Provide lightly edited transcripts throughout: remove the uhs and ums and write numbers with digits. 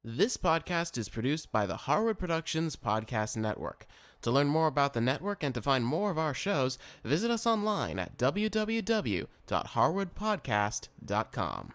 This podcast is produced by the Harwood Productions Podcast Network. To learn more about the network and to find more of our shows, visit us online at www.harwoodpodcast.com.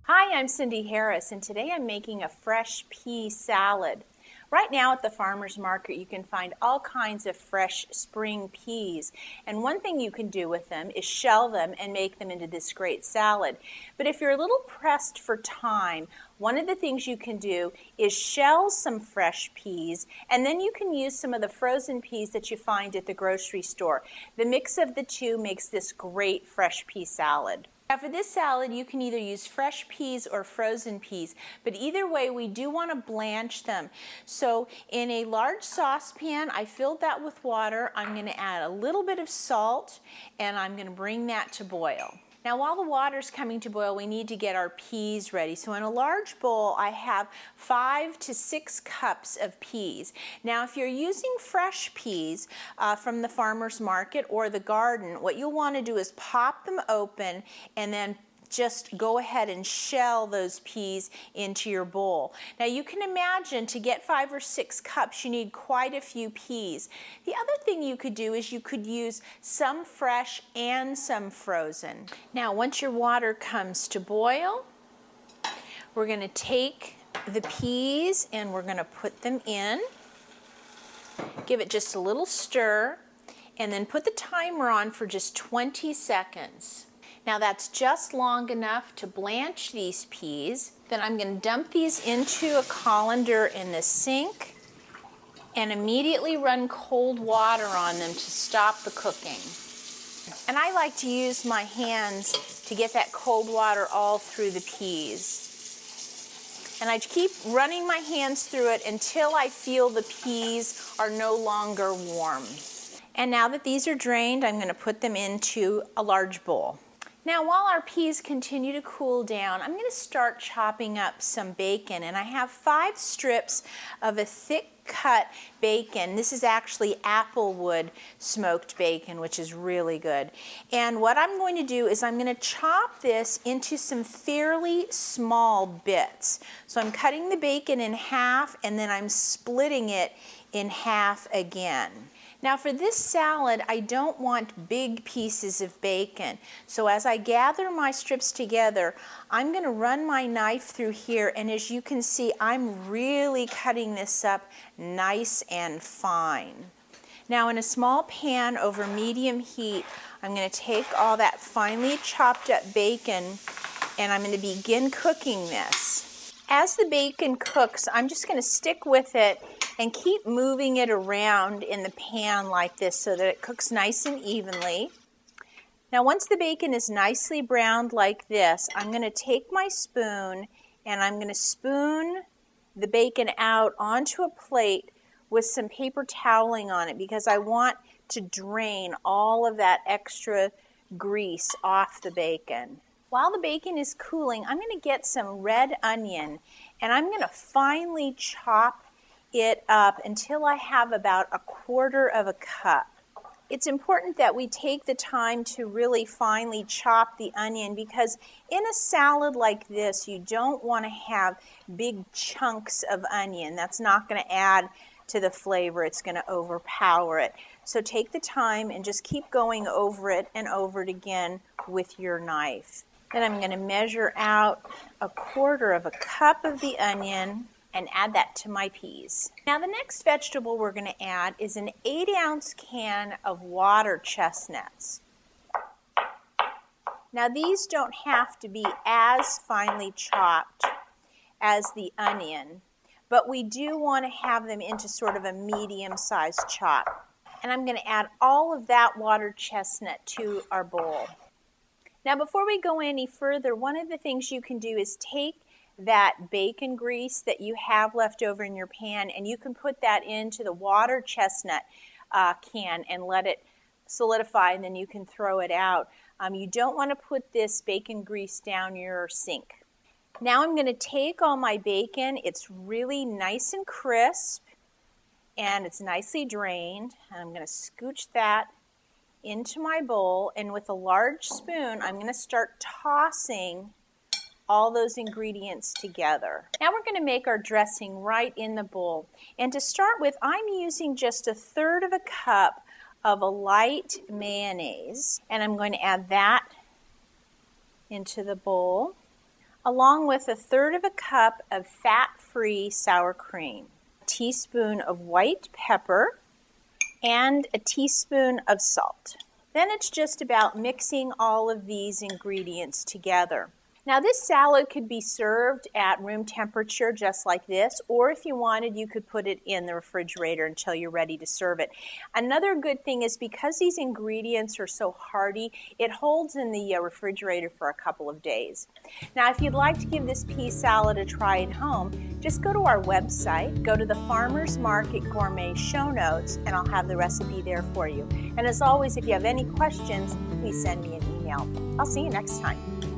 Hi, I'm Cindy Harris, and today I'm making a fresh pea salad. Right now at the farmer's market, you can find all kinds of fresh spring peas, and one thing you can do with them is shell them and make them into this great salad. But if you're a little pressed for time, one of the things you can do is shell some fresh peas, and then you can use some of the frozen peas that you find at the grocery store. The mix of the two makes this great fresh pea salad. Now for this salad, you can either use fresh peas or frozen peas, but either way, we do want to blanch them. So in a large saucepan, I filled that with water. I'm going to add a little bit of salt, and I'm going to bring that to boil. Now while the water's coming to boil, we need to get our peas ready. So in a large bowl, I have 5 to 6 cups of peas. Now if you're using fresh peas from the farmer's market or the garden, what you'll want to do is pop them open and then just go ahead and shell those peas into your bowl. Now you can imagine to get 5 or 6 cups, you need quite a few peas. The other thing you could do is you could use some fresh and some frozen. Now once your water comes to boil, we're going to take the peas and we're going to put them in. Give it just a little stir and then put the timer on for just 20 seconds. Now that's just long enough to blanch these peas. Then I'm going to dump these into a colander in the sink and immediately run cold water on them to stop the cooking. And I like to use my hands to get that cold water all through the peas. And I keep running my hands through it until I feel the peas are no longer warm. And now that these are drained, I'm going to put them into a large bowl. Now while our peas continue to cool down, I'm going to start chopping up some bacon, and I have 5 strips of a thick cut bacon. This is actually applewood smoked bacon, which is really good. And what I'm going to do is I'm going to chop this into some fairly small bits. So I'm cutting the bacon in half and then I'm splitting it in half again. Now for this salad, I don't want big pieces of bacon. So as I gather my strips together, I'm going to run my knife through here, and as you can see, I'm really cutting this up nice and fine. Now in a small pan over medium heat, I'm going to take all that finely chopped up bacon and I'm going to begin cooking this. As the bacon cooks, I'm just going to stick with it and keep moving it around in the pan like this so that it cooks nice and evenly. Now once the bacon is nicely browned like this, I'm going to take my spoon and I'm going to spoon the bacon out onto a plate with some paper toweling on it because I want to drain all of that extra grease off the bacon. While the bacon is cooling, I'm going to get some red onion and I'm going to finely chop it up until I have about 1/4 cup. It's important that we take the time to really finely chop the onion because in a salad like this, you don't want to have big chunks of onion. That's not going to add to the flavor. It's going to overpower it. So take the time and just keep going over it and over it again with your knife. Then I'm going to measure out 1/4 cup of the onion and add that to my peas. Now the next vegetable we're going to add is an 8-ounce can of water chestnuts. Now these don't have to be as finely chopped as the onion, but we do want to have them into sort of a medium-sized chop. And I'm going to add all of that water chestnut to our bowl. Now before we go any further, one of the things you can do is take that bacon grease that you have left over in your pan and you can put that into the water chestnut can and let it solidify, and then you can throw it out. You don't want to put this bacon grease down your sink. Now I'm going to take all my bacon. It's really nice and crisp and it's nicely drained. And I'm going to scooch that into my bowl, and with a large spoon I'm going to start tossing all those ingredients together. Now we're going to make our dressing right in the bowl. And to start with, I'm using just 1/3 cup of a light mayonnaise, and I'm going to add that into the bowl, along with 1/3 cup of fat-free sour cream, a teaspoon of white pepper, and a teaspoon of salt. Then it's just about mixing all of these ingredients together. Now this salad could be served at room temperature just like this, or if you wanted, you could put it in the refrigerator until you're ready to serve it. Another good thing is because these ingredients are so hearty, it holds in the refrigerator for a couple of days. Now if you'd like to give this pea salad a try at home, just go to our website, go to the Farmers Market Gourmet show notes, and I'll have the recipe there for you. And as always, if you have any questions, please send me an email. I'll see you next time.